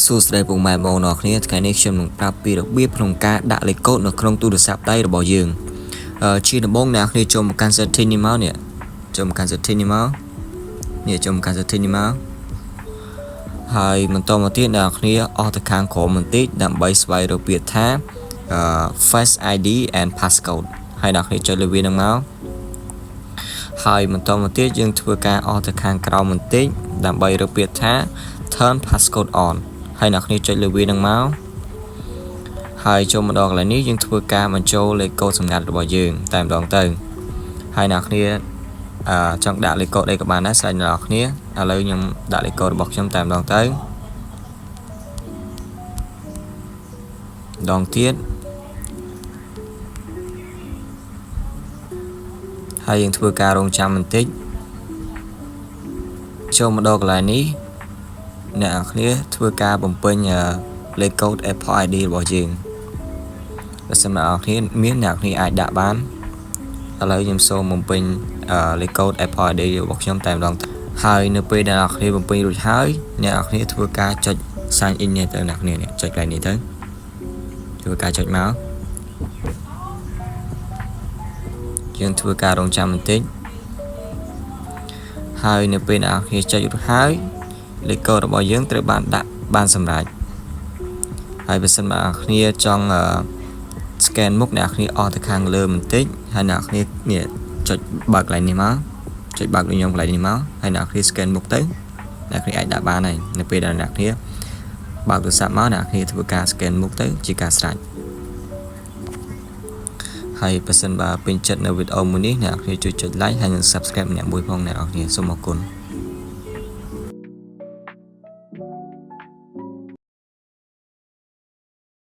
សួស្តីពុកម៉ែបងប្អូនគ្នាថ្ងៃនេះខ្ញុំនឹងប្រាប់ពីរបៀបក្នុងការដាក់លេខកូដនៅក្នុងទូរស័ព្ទដៃរបស់យើងជាដំបូងអ្នកគ្នាចូលមកកាន់ setting នេះមកនេះចូលមកកាន់ setting នេះមកនេះចូលមកកាន់ setting នេះមកហើយបន្តមកទៀតអ្នកគ្នាអស់ទៅខាងក្រោមបន្តិចដើម្បីស្វែងរកពាក្យថា Face ID and Passcode ហើយអ្នកគ្នាចុចលើវានឹងមកហើយបន្តមកទៀតយើងធ្វើការអស់ទៅខាងក្រោមបន្តិចដើម្បីរកពាក្យថា Turn Passcode on ហើយអ្នកគ្នាចុចលើវានឹងមកហើយចូលមកដល់កន្លែងនេះយើងធ្វើការបញ្ចូលលេខកូដសម្ងាត់របស់យើងតែម្ដងទៅហើយអ្នកគ្នាចង់ដាក់លេខកូដអីក៏បានដែរស្រេចអ្នកគ្នាឥឡូវខ្ញុំដាក់លេខកូដរបស់ខ្ញុំតែម្ដងទៅម្ដងទៀតហើយយើងធ្វើការរងចាំបន្តិចចូលមកដល់កន្លែងនេះអ្នកគ្នាធ្វើការបំពេញលេខកូដ Apple ID របស់យើងបើសិនអ្នកគ្នាមានអ្នកគ្នាអាចដាក់បានឥឡូវខ្ញុំសូមបំពេញលេខកូដ Apple ID របស់ខ្ញុំតែម្ដងហើយនៅពេលដែលអ្នកគ្នាបំពេញរួចហើយអ្នកគ្នាធ្វើការចុច sign in នេះទៅអ្នកគ្នានេះចុចកន្លែងនេះទៅធ្វើការចុចមកយើងធ្វើការរងចាំបន្តិចហើយនៅពេលអ្នកគ្នាចុចរួចហើយលេខកូដរបស់យើងត្រូវបានដាក់បានសម្រេចហើយបើសិនអ្នកគ្នាចង់scan មុខអ្នកគ្នាអស់ទៅខាងលើបន្តិចហើយអ្នកគ្នានេះចុចបើកកន្លែងនេះមកចុចបើកដូចខ្ញុំកន្លែងនេះមកហើយអ្នកគ្នា scan មុខទៅអ្នកគ្នាអាចដាក់បានហើយនៅពេលដែលអ្នកគ្នាបើកទូរស័ព្ទមកអ្នកគ្នាធ្វើការ scan មុខទៅជាការស្រេចហើយបើសិនបើពេញចិត្តនៅវីដេអូមួយនេះអ្នកគ្នាជួយចុច like ហើយនិង subscribe ម្នាក់មួយផងអ្នកគ្នាសូមអរគុណ